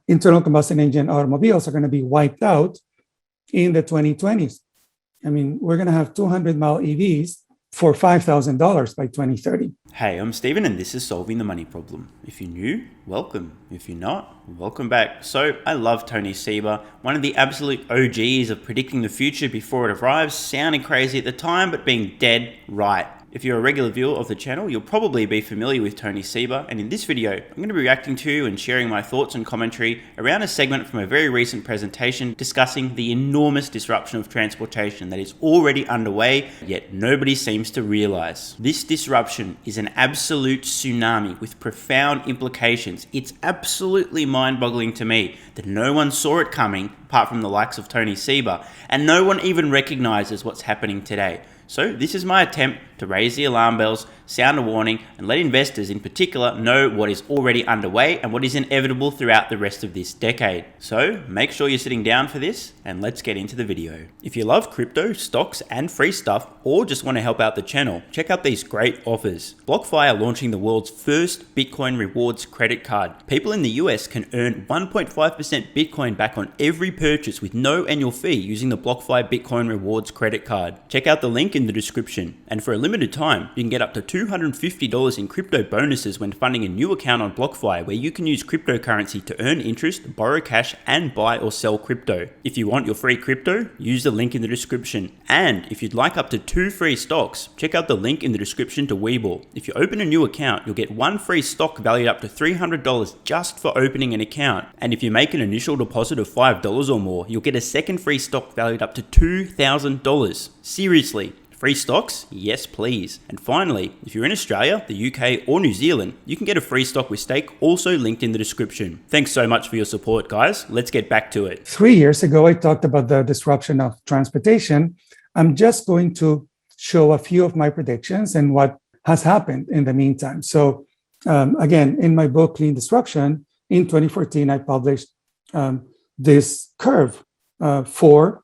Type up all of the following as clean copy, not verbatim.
internal combustion engine automobiles are going to be wiped out in the 2020s. I mean, we're going to have 200-mile EVs for $5,000 by 2030. Hey, I'm Steven and this is Solving the Money Problem. If you're new, welcome. If you're not, welcome back. So I love Tony Seba, one of the absolute OGs of predicting the future before it arrives, sounding crazy at the time, but being dead right. If you're a regular viewer of the channel, you'll probably be familiar with Tony Seba, and in this video, I'm going to be reacting to and sharing my thoughts and commentary around a segment from a very recent presentation discussing the enormous disruption of transportation that is already underway, yet nobody seems to realize. This disruption is an absolute tsunami with profound implications. It's absolutely mind-boggling to me that no one saw it coming, apart from the likes of Tony Seba, and no one even recognizes what's happening today. So this is my attempt to raise the alarm bells, sound a warning, and let investors in particular know what is already underway and what is inevitable throughout the rest of this decade. So make sure you're sitting down for this and let's get into the video. If you love crypto, stocks, and free stuff, or just want to help out the channel, check out these great offers. BlockFi are launching the world's first Bitcoin rewards credit card. People in the US can earn 1.5% Bitcoin back on every purchase with no annual fee using the BlockFi Bitcoin rewards credit card. Check out the link in the description. And for a limited time, you can get up to $250 in crypto bonuses when funding a new account on BlockFi, where you can use cryptocurrency to earn interest, borrow cash, and buy or sell crypto. If you want your free crypto, use the link in the description. And if you'd like up to 2 free stocks, check out the link in the description to WeBull. If you open a new account, you'll get 1 free stock valued up to $300 just for opening an account. And if you make an initial deposit of $5 or more, you'll get a second free stock valued up to $2,000. Seriously. Free stocks? Yes, please. And finally, if you're in Australia, the UK, or New Zealand, you can get a free stock with stake, also linked in the description. Thanks so much for your support, guys. Let's get back to it. 3 years ago, I talked about the disruption of transportation. I'm just going to show a few of my predictions and what has happened in the meantime. So again, in my book, Clean Disruption, in 2014, I published this curve for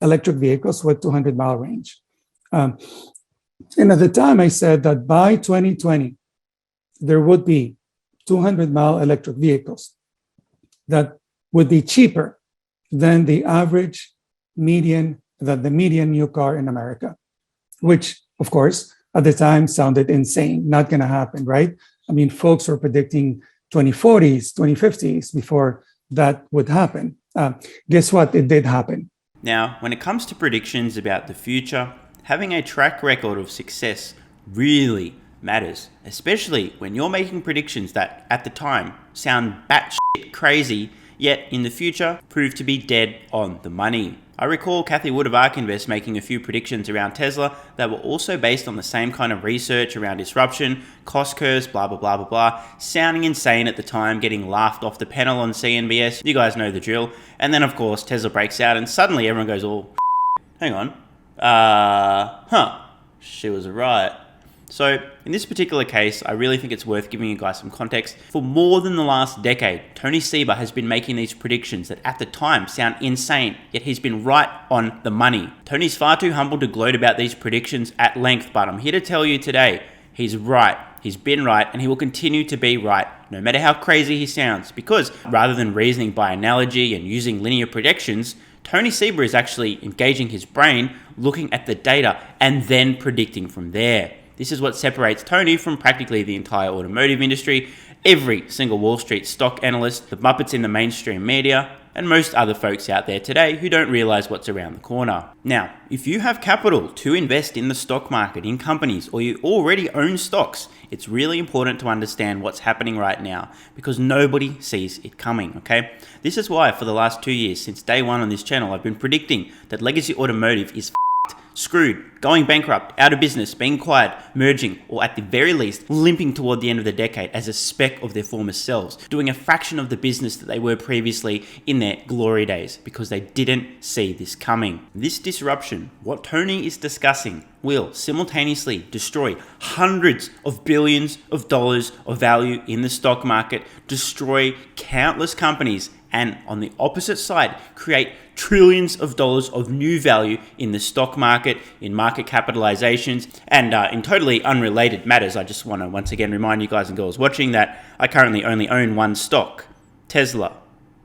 electric vehicles with 200-mile range. And at the time, I said that by 2020, there would be 200-mile electric vehicles that would be cheaper than the median new car in America, which, of course, at the time sounded insane, not going to happen, right? I mean, folks were predicting 2040s, 2050s before that would happen. Guess what? It did happen. Now, when it comes to predictions about the future, having a track record of success really matters, especially when you're making predictions that at the time sound batshit crazy, yet in the future prove to be dead on the money. I recall Cathie Wood of ARK Invest making a few predictions around Tesla that were also based on the same kind of research around disruption, cost curves, blah, blah, blah, blah, blah, sounding insane at the time, getting laughed off the panel on CNBS. You guys know the drill. And then, of course, Tesla breaks out and suddenly everyone goes, oh, hang on. She was right. So in this particular case, I really think it's worth giving you guys some context. For more than the last decade, Tony Seba has been making these predictions that at the time sound insane, yet he's been right on the money. Tony's far too humble to gloat about these predictions at length, but I'm here to tell you today, he's right. He's been right, and he will continue to be right, no matter how crazy he sounds, because rather than reasoning by analogy and using linear predictions, Tony Seba is actually engaging his brain, looking at the data, and then predicting from there. This is what separates Tony from practically the entire automotive industry, every single Wall Street stock analyst, the Muppets in the mainstream media, and most other folks out there today who don't realize what's around the corner. Now, if you have capital to invest in the stock market, in companies, or you already own stocks, it's really important to understand what's happening right now because nobody sees it coming, okay? This is why for the last 2 years, since day one on this channel, I've been predicting that legacy automotive is screwed, going bankrupt, out of business, being acquired, merging, or at the very least, limping toward the end of the decade as a speck of their former selves, doing a fraction of the business that they were previously in their glory days because they didn't see this coming. This disruption, what Tony is discussing, will simultaneously destroy hundreds of billions of dollars of value in the stock market, destroy countless companies, and on the opposite side, create trillions of dollars of new value in the stock market, in market capitalizations, and in totally unrelated matters. I just want to once again remind you guys and girls watching that I currently only own one stock, Tesla,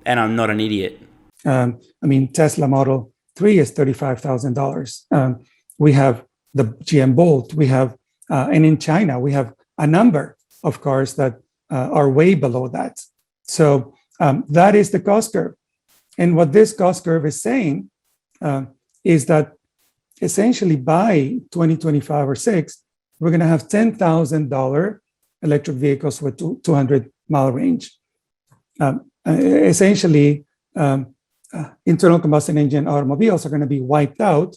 and I'm not an idiot. Tesla Model 3 is $35,000. We have the GM Bolt. We have, and in China, we have a number of cars that are way below that. So that is the cost curve. And what this cost curve is saying is that essentially by 2025 or 6, we're going to have $10,000 electric vehicles with 200-mile range. Essentially, internal combustion engine automobiles are going to be wiped out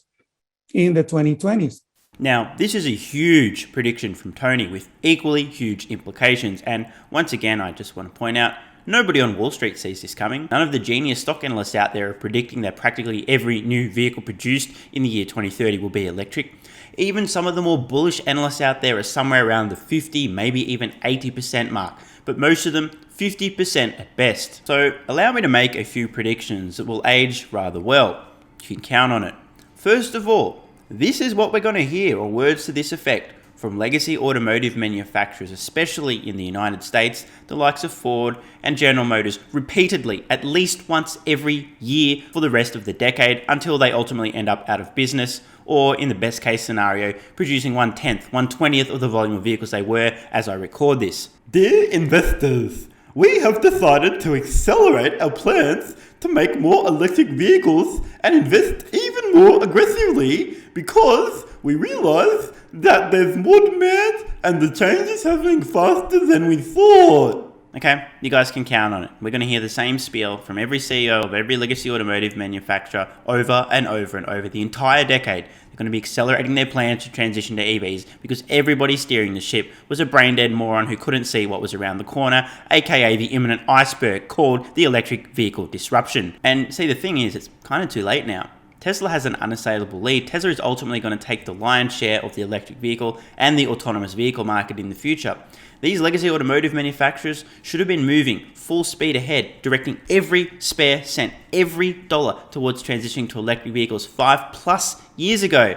in the 2020s. Now, this is a huge prediction from Tony with equally huge implications. And once again, I just want to point out, nobody on Wall Street sees this coming. None of the genius stock analysts out there are predicting that practically every new vehicle produced in the year 2030 will be electric. Even some of the more bullish analysts out there are somewhere around the 50, maybe even 80% mark, but most of them 50% at best. So allow me to make a few predictions that will age rather well. You can count on it. First of all, this is what we're going to hear, or words to this effect, from legacy automotive manufacturers, especially in the United States, the likes of Ford and General Motors, repeatedly, at least once every year for the rest of the decade, until they ultimately end up out of business, or in the best case scenario, producing 1/10, 1/20th of the volume of vehicles they were as I record this. Dear investors, we have decided to accelerate our plans to make more electric vehicles and invest even more aggressively because we realize that there's more demand and the change is happening faster than we thought. Okay, you guys can count on it. We're going to hear the same spiel from every CEO of every legacy automotive manufacturer over and over and over the entire decade. They're going to be accelerating their plans to transition to EVs because everybody steering the ship was a brain-dead moron who couldn't see what was around the corner, aka the imminent iceberg called the electric vehicle disruption. And see, the thing is, it's kind of too late now. Tesla has an unassailable lead. Tesla is ultimately going to take the lion's share of the electric vehicle and the autonomous vehicle market in the future. These legacy automotive manufacturers should have been moving full speed ahead, directing every spare cent, every dollar towards transitioning to electric vehicles 5+ years ago.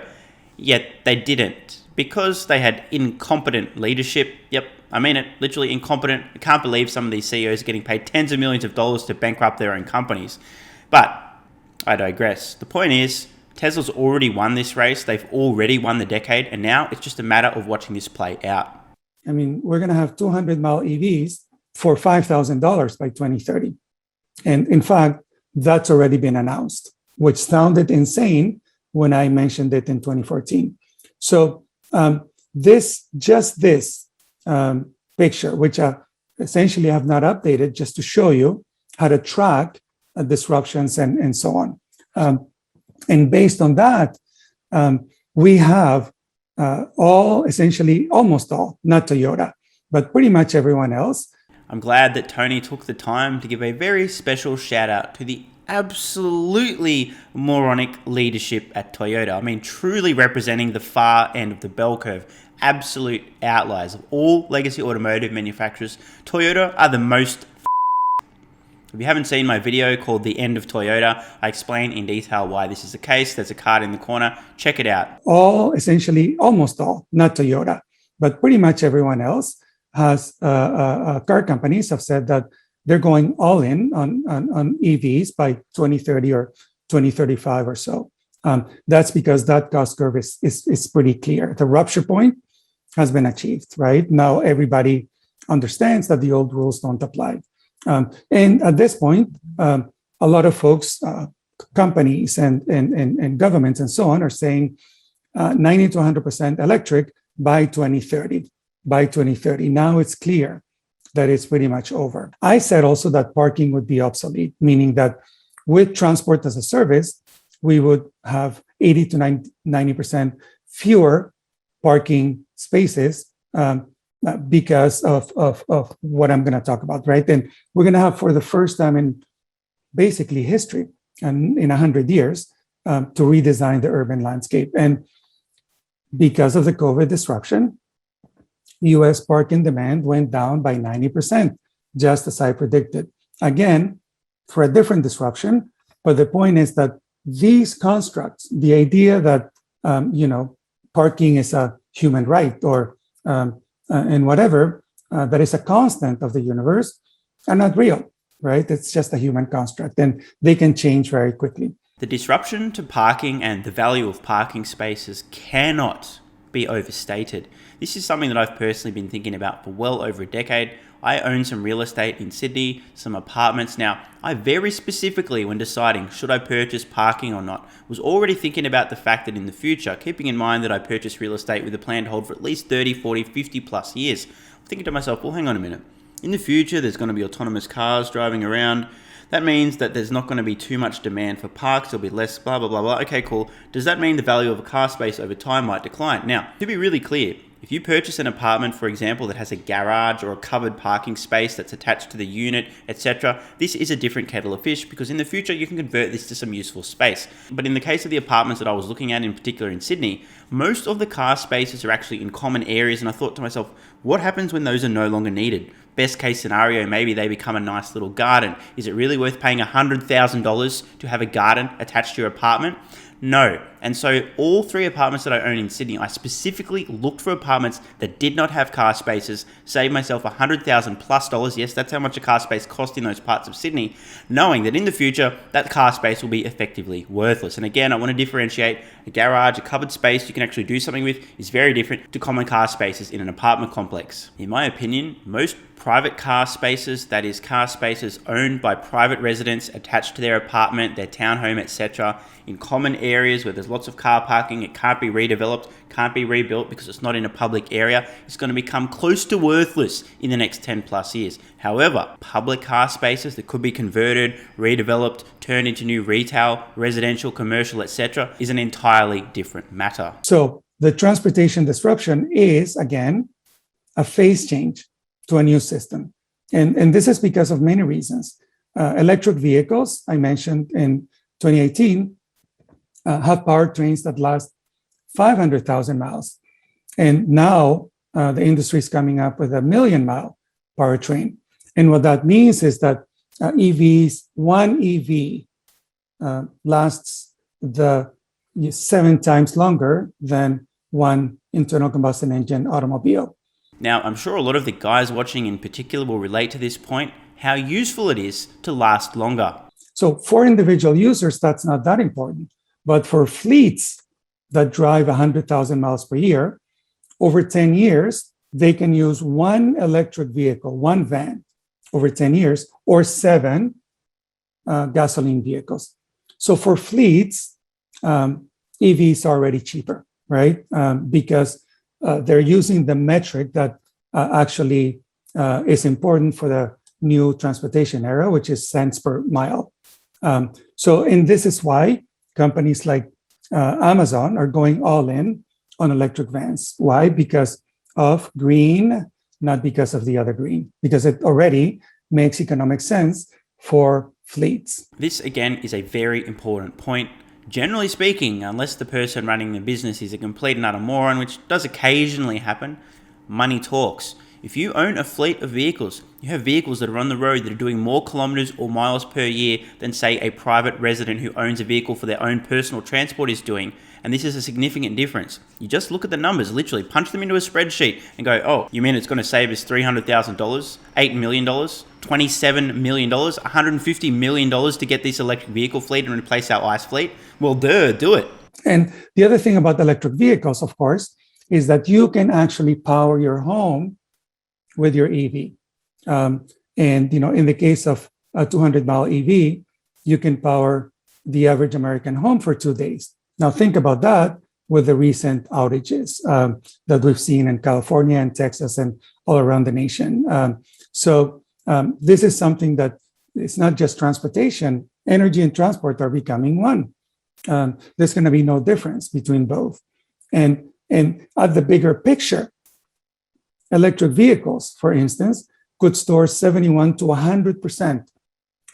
Yet they didn't because they had incompetent leadership. Yep, I mean it, literally incompetent. I can't believe some of these CEOs are getting paid tens of millions of dollars to bankrupt their own companies. But I digress. The point is, Tesla's already won this race. They've already won the decade, and now it's just a matter of watching this play out. We're going to have 200-mile EVs for $5,000 by 2030. And in fact, that's already been announced, which sounded insane when I mentioned it in 2014. So this picture, which I essentially have not updated just to show you how to track disruptions and so on. And based on that, we have almost all, not Toyota, but pretty much everyone else. I'm glad that Tony took the time to give a very special shout out to the absolutely moronic leadership at Toyota. I mean, truly representing the far end of the bell curve. Absolute outliers of all legacy automotive manufacturers. Toyota are the most. If you haven't seen my video called The End of Toyota, I explain in detail why this is the case. There's a card in the corner. Check it out. Almost all, not Toyota, but pretty much everyone else has car companies have said that they're going all in on EVs by 2030 or 2035 or so. That's because that cost curve is pretty clear. The rupture point has been achieved, right? Now everybody understands that the old rules don't apply. And at this point, a lot of folks, companies and governments and so on are saying 90 to 100% electric by 2030. By 2030. Now it's clear that it's pretty much over. I said also that parking would be obsolete, meaning that with transport as a service, we would have 80 to 90% fewer parking spaces because of what I'm going to talk about, right? And we're going to have, for the first time in basically history and in 100 years, to redesign the urban landscape. And because of the COVID disruption, US parking demand went down by 90%, just as I predicted. Again, for a different disruption, but the point is that these constructs, the idea that, parking is a human right or and whatever, that is a constant of the universe, are not real. right? It's just a human construct, and they can change very quickly. The disruption to parking and the value of parking spaces cannot be overstated. This is something that I've personally been thinking about for well over a decade. I own some real estate in Sydney, some apartments. Now, I very specifically, when deciding should I purchase parking or not, was already thinking about the fact that in the future, keeping in mind that I purchased real estate with a plan to hold for at least 30, 40, 50 plus years, I'm thinking to myself, well, hang on a minute. In the future, there's going to be autonomous cars driving around. That means that there's not going to be too much demand for parks. There'll be less blah, blah, blah, blah. Okay, cool. Does that mean the value of a car space over time might decline? Now, to be really clear, if you purchase an apartment, for example, that has a garage or a covered parking space that's attached to the unit, etc., this is a different kettle of fish because in the future you can convert this to some useful space. But in the case of the apartments that I was looking at, in particular in Sydney, most of the car spaces are actually in common areas, and I thought to myself, what happens when those are no longer needed? Best case scenario, maybe they become a nice little garden. Is it really worth paying $100,000 to have a garden attached to your apartment? No. And so all 3 apartments that I own in Sydney, I specifically looked for apartments that did not have car spaces, saved myself $100,000 plus. Yes, that's how much a car space cost in those parts of Sydney, knowing that in the future, that car space will be effectively worthless. And again, I want to differentiate a garage, a covered space you can actually do something with is very different to common car spaces in an apartment complex. In my opinion, most private car spaces, that is car spaces owned by private residents attached to their apartment, their townhome, etc., in common areas where there's lots of car parking, it can't be redeveloped, can't be rebuilt because it's not in a public area, it's going to become close to worthless in the next 10 plus years. However, public car spaces that could be converted, redeveloped, turned into new retail, residential, commercial, etc., is an entirely different matter. So the transportation disruption is, again, a phase change to a new system. And this is because of many reasons. Electric vehicles, I mentioned in 2018, have powertrains that last 500,000 miles. And now the industry is coming up with a 1,000,000-mile powertrain. And what that means is that one EV lasts 7 times longer than one internal combustion engine automobile. Now, I'm sure a lot of the guys watching in particular will relate to this point, how useful it is to last longer. So for individual users, that's not that important. But for fleets that drive 100,000 miles per year, over 10 years, they can use one electric vehicle, one van over 10 years, or 7 gasoline vehicles. So for fleets, EVs are already cheaper, right? Because they're using the metric that actually is important for the new transportation era, which is cents per mile. And this is why companies like Amazon are going all in on electric vans. Why? Because of green, not because of the other green, because it already makes economic sense for fleets. This, again, is a very important point. Generally speaking, unless the person running the business is a complete and utter moron, which does occasionally happen, money talks. If you own a fleet of vehicles, you have vehicles that are on the road that are doing more kilometers or miles per year than, say, a private resident who owns a vehicle for their own personal transport is doing. And this is a significant difference. You just look at the numbers, literally punch them into a spreadsheet and go, oh, you mean it's going to save us $300,000, $8 million, $27 million, $150 million to get this electric vehicle fleet and replace our ICE fleet? Well, do it. And the other thing about electric vehicles, of course, is that you can actually power your home with your EV. In the case of a 200-mile EV, you can power the average American home for 2 days. Now, think about that with the recent outages that we've seen in California and Texas and all around the nation. This is something that it's not just transportation. Energy and transport are becoming one. There's going to be no difference between both. And at the bigger picture, electric vehicles, for instance, could store 71 to 100%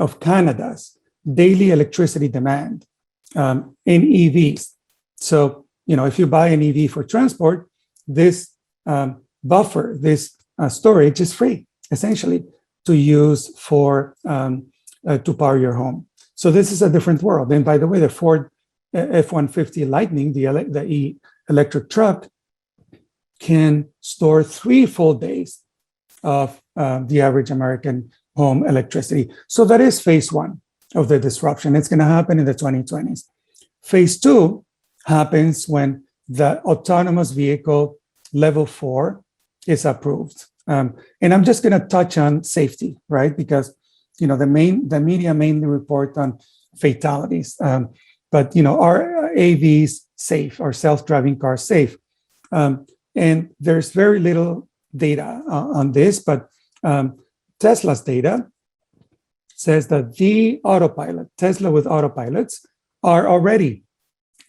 of Canada's daily electricity demand in EVs. So, if you buy an EV for transport, this buffer, this storage is free, essentially, to use for to power your home. So this is a different world. And by the way, the Ford F-150 Lightning, the electric truck, can store 3 full days of the average American home electricity. So that is phase one of the disruption. It's going to happen in the 2020s. Phase two happens when the autonomous vehicle level 4 is approved. And I'm just going to touch on safety, right? Because the media mainly report on fatalities, but are AVs safe? Are self-driving cars safe? And there's very little data on this, but Tesla's data says that the autopilot, Tesla with autopilots, are already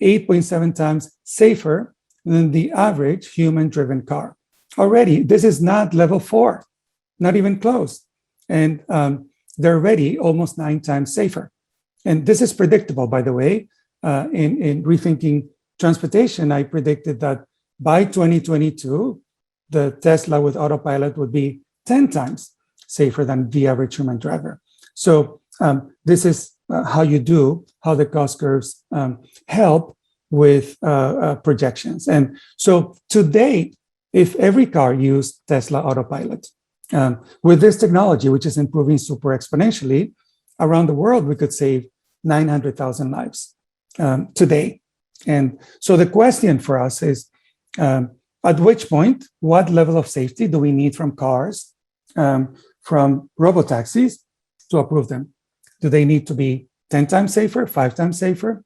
8.7 times safer than the average human-driven car. Already, this is not level 4, not even close. And they're already almost 9 times safer. And this is predictable, by the way. In Rethinking Transportation, I predicted that by 2022, the Tesla with autopilot would be 10 times safer than the average human driver. So this is how the cost curves help with projections. And so today, if every car used Tesla autopilot, with this technology, which is improving super exponentially, around the world, we could save 900,000 lives today. And so the question for us is, at which point, what level of safety do we need from cars, from robotaxis to approve them? Do they need to be 10 times safer, 5 times safer?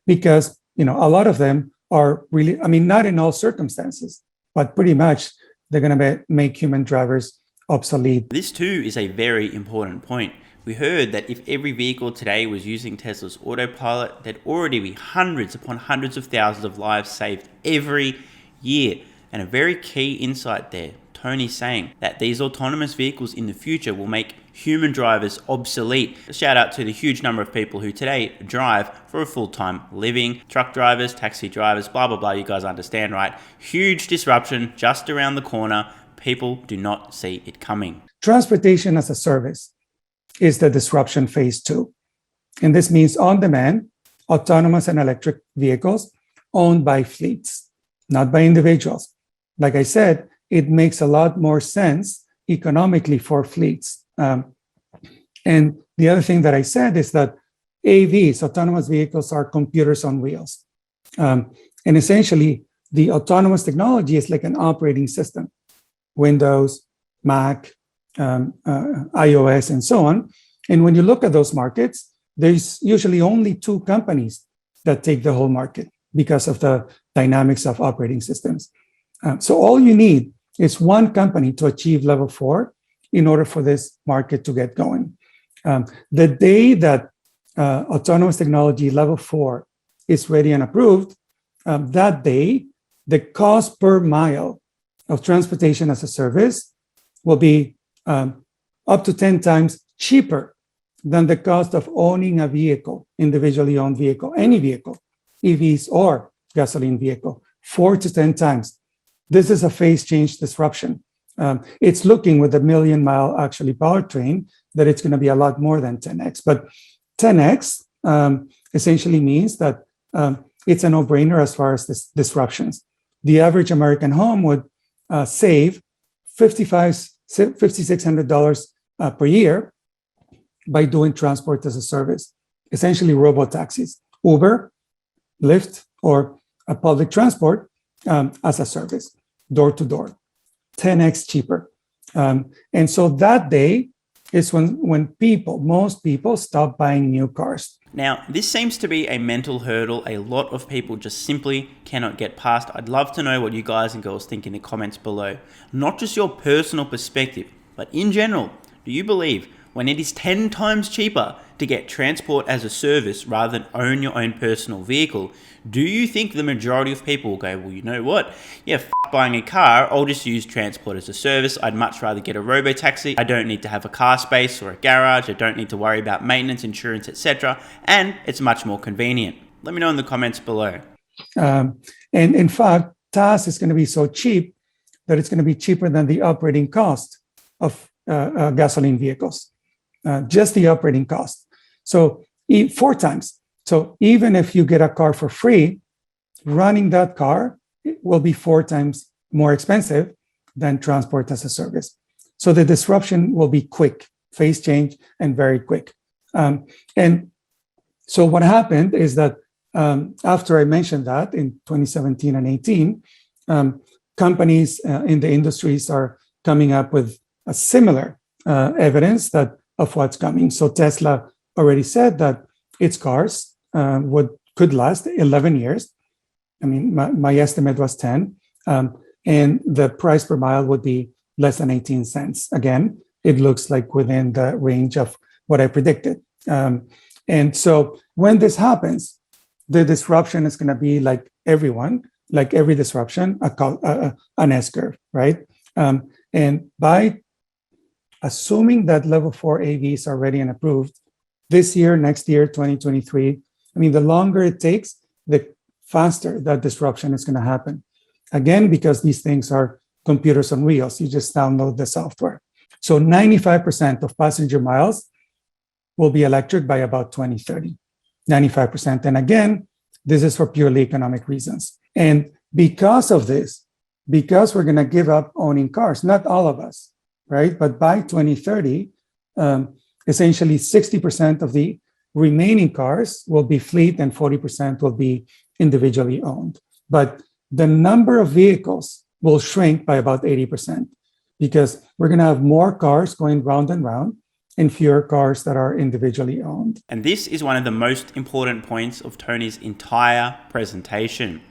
Because, a lot of them are really, not in all circumstances, but pretty much they're going to make human drivers obsolete. This too is a very important point. We heard that if every vehicle today was using Tesla's autopilot, there'd already be hundreds upon hundreds of thousands of lives saved every year. And a very key insight there, Tony saying that these autonomous vehicles in the future will make human drivers obsolete. A shout out to the huge number of people who today drive for a full-time living, truck drivers, taxi drivers, blah, blah, blah. You guys understand, right? Huge disruption just around the corner. People do not see it coming. Transportation as a service is the disruption phase 2. And this means on-demand, autonomous and electric vehicles owned by fleets, not by individuals. Like I said, it makes a lot more sense economically for fleets. And the other thing that I said is that AVs, autonomous vehicles, are computers on wheels. And essentially, the autonomous technology is like an operating system. Windows, Mac, iOS, and so on. And when you look at those markets, there's usually only 2 companies that take the whole market because of the dynamics of operating systems. So all you need is one company to achieve level 4 in order for this market to get going. The day that autonomous technology level 4 is ready and approved, that day, the cost per mile of transportation as a service will be up to 10 times cheaper than the cost of owning a vehicle, individually owned vehicle, any vehicle, EVs or gasoline vehicle, 4 to 10 times. This is a phase change disruption. It's looking with the million-mile actually powertrain that it's going to be a lot more than 10x. But 10x essentially means that it's a no-brainer as far as this disruptions. The average American home would save $5,600 per year by doing transport as a service, essentially robotaxis, Uber, Lyft, or a public transport as a service, door to door, 10x cheaper. And so that day is when most people stop buying new cars. Now, this seems to be a mental hurdle a lot of people just simply cannot get past. I'd love to know what you guys and girls think in the comments below. Not just your personal perspective, but in general, do you believe when it is 10 times cheaper to get transport as a service rather than own your own personal vehicle, do you think the majority of people will go, well, you know what? Yeah, buying a car, I'll just use transport as a service. I'd much rather get a Robotaxi. I don't need to have a car space or a garage. I don't need to worry about maintenance, insurance, etc. And it's much more convenient. Let me know in the comments below. And in fact, TaaS is going to be so cheap that it's going to be cheaper than the operating cost of gasoline vehicles, just the operating cost. So 4 times. So even if you get a car for free, running that car will be 4 times more expensive than transport as a service. So the disruption will be quick. phase change and very quick. And so what happened is that after I mentioned that in 2017 and 18, companies in the industries are coming up with a similar evidence of what's coming. So Tesla already said that its cars could last 11 years. I mean, my estimate was 10, and the price per mile would be less than 18 cents. Again, it looks like within the range of what I predicted. And so when this happens, the disruption is going to be like everyone, like every disruption, an S-curve, right? And by assuming that level 4 AVs are ready and approved this year, next year, 2023, I mean, the longer it takes, the faster that disruption is going to happen. Again, because these things are computers on wheels, you just download the software. So 95% of passenger miles will be electric by about 2030, 95%. And again, this is for purely economic reasons. And because of this, because we're going to give up owning cars, not all of us, right? But by 2030, essentially 60% of the remaining cars will be fleet and 40% will be individually owned. But the number of vehicles will shrink by about 80% because we're going to have more cars going round and round and fewer cars that are individually owned. And this is one of the most important points of Tony's entire presentation.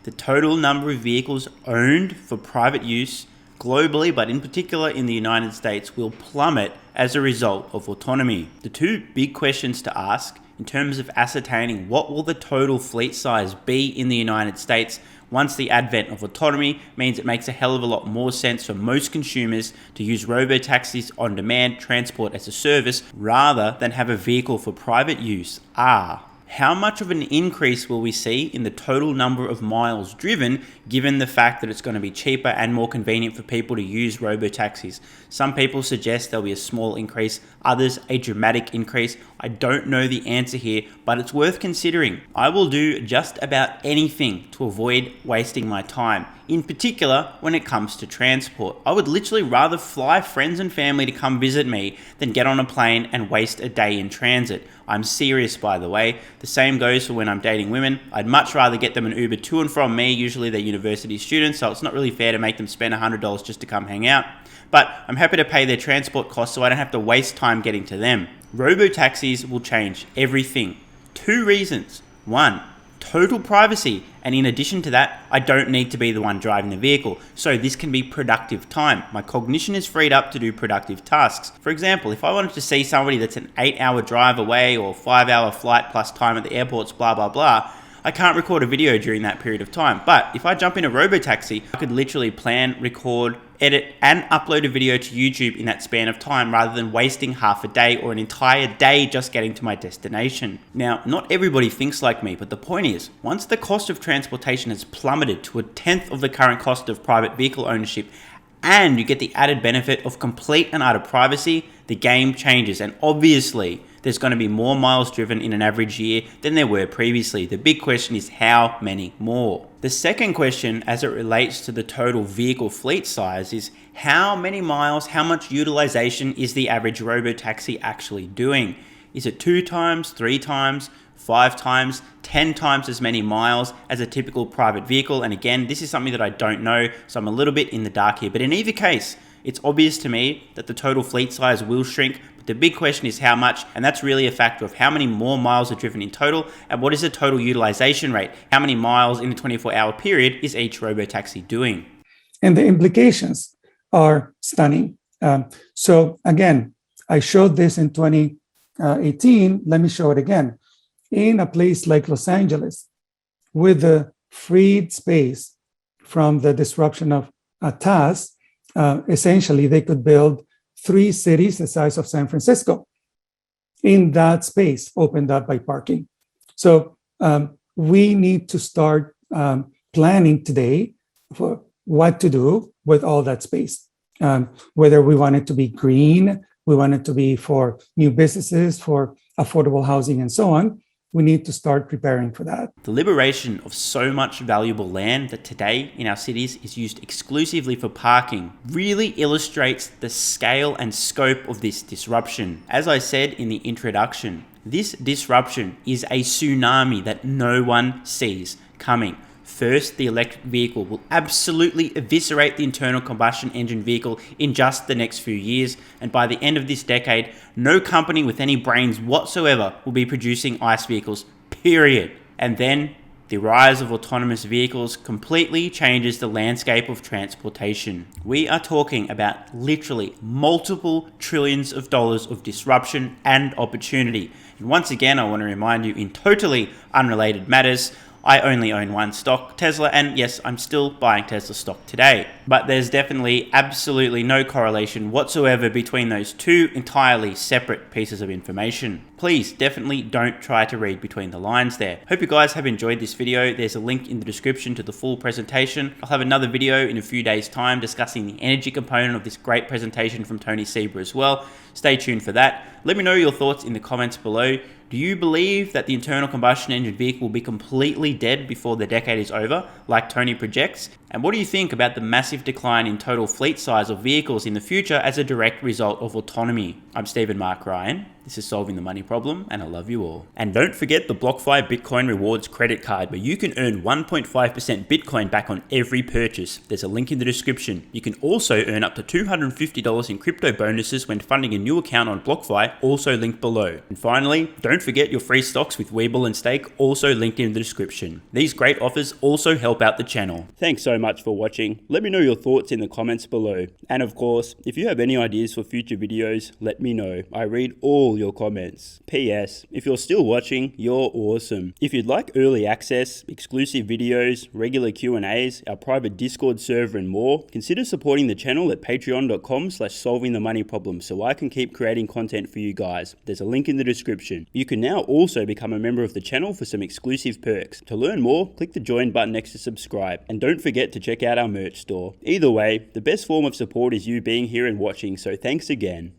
The total number of vehicles owned for private use globally, but in particular in the United States, will plummet as a result of autonomy. The two big questions to ask in terms of ascertaining what will the total fleet size be in the United States once the advent of autonomy means it makes a hell of a lot more sense for most consumers to use robotaxis on demand transport as a service rather than have a vehicle for private use are: how much of an increase will we see in the total number of miles driven, given the fact that it's going to be cheaper and more convenient for people to use robotaxis? Some people suggest there'll be a small increase, others a dramatic increase. I don't know the answer here, but it's worth considering. I will do just about anything to avoid wasting my time, in particular when it comes to transport. I would literally rather fly friends and family to come visit me than get on a plane and waste a day in transit. I'm serious, by the way. The same goes for when I'm dating women. I'd much rather get them an Uber to and from me. Usually they're university students, so it's not really fair to make them spend $100 just to come hang out. But I'm happy to pay their transport costs so I don't have to waste time getting to them. Robotaxis will change everything. 2 reasons. 1, total privacy. And in addition to that, I don't need to be the one driving the vehicle. So this can be productive time. My cognition is freed up to do productive tasks. For example, if I wanted to see somebody that's an 8-hour drive away or 5-hour flight plus time at the airports, blah, blah, blah, I can't record a video during that period of time. But if I jump in a robotaxi, I could literally plan, record, edit, and upload a video to YouTube in that span of time rather than wasting half a day or an entire day just getting to my destination. Now, not everybody thinks like me, but the point is, once the cost of transportation has plummeted to 1/10 of the current cost of private vehicle ownership, and you get the added benefit of complete and utter privacy, the game changes. And obviously, there's going to be more miles driven in an average year than there were previously. The big question is how many more? The second question, as it relates to the total vehicle fleet size, is how many miles, how much utilization is the average robotaxi actually doing? Is it 2 times, 3 times, 5 times, 10 times as many miles as a typical private vehicle? And again, this is something that I don't know, so I'm a little bit in the dark here. But in either case, it's obvious to me that the total fleet size will shrink. But the big question is how much, and that's really a factor of how many more miles are driven in total, and what is the total utilization rate? How many miles in a 24-hour period is each robotaxi doing? And the implications are stunning. So again, I showed this in 2018. Let me show it again. In a place like Los Angeles, with the freed space from the disruption of TAS, essentially they could build 3 cities the size of San Francisco in that space opened up by parking. So we need to start planning today for what to do with all that space, whether we want it to be green, we want it to be for new businesses, for affordable housing and so on. we need to start preparing for that. The liberation of so much valuable land that today in our cities is used exclusively for parking really illustrates the scale and scope of this disruption. As I said in the introduction, this disruption is a tsunami that no one sees coming. First, the electric vehicle will absolutely eviscerate the internal combustion engine vehicle in just the next few years, and by the end of this decade, no company with any brains whatsoever will be producing ICE vehicles, period. And then, the rise of autonomous vehicles completely changes the landscape of transportation. We are talking about literally multiple trillions of dollars of disruption and opportunity. And once again, I want to remind you, in totally unrelated matters, I only own one stock, Tesla, and yes, I'm still buying Tesla stock today. But there's definitely absolutely no correlation whatsoever between those two entirely separate pieces of information. Please definitely don't try to read between the lines there. Hope you guys have enjoyed this video. There's a link in the description to the full presentation. I'll have another video in a few days' time discussing the energy component of this great presentation from Tony Seba as well. Stay tuned for that. Let me know your thoughts in the comments below. Do you believe that the internal combustion engine vehicle will be completely dead before the decade is over, like Tony projects? And what do you think about the massive decline in total fleet size of vehicles in the future as a direct result of autonomy? I'm Stephen Mark Ryan. This is Solving the Money Problem, and I love you all. And don't forget the BlockFi Bitcoin Rewards credit card, where you can earn 1.5% Bitcoin back on every purchase. There's a link in the description. You can also earn up to $250 in crypto bonuses when funding a new account on BlockFi, also linked below. And finally, don't forget your free stocks with WeBull and Stake, also linked in the description. These great offers also help out the channel. Thanks so much for watching. Let me know your thoughts in the comments below. And of course, if you have any ideas for future videos, let me know. I read all your comments. P.S. If you're still watching, you're awesome. If you'd like early access, exclusive videos, regular Q&As, our private Discord server and more, consider supporting the channel at patreon.com/solvingthemoneyproblem so I can keep creating content for you guys. There's a link in the description. You can now also become a member of the channel for some exclusive perks. To learn more, click the join button next to subscribe. And don't forget to check out our merch store. Either way, the best form of support is you being here and watching, so thanks again.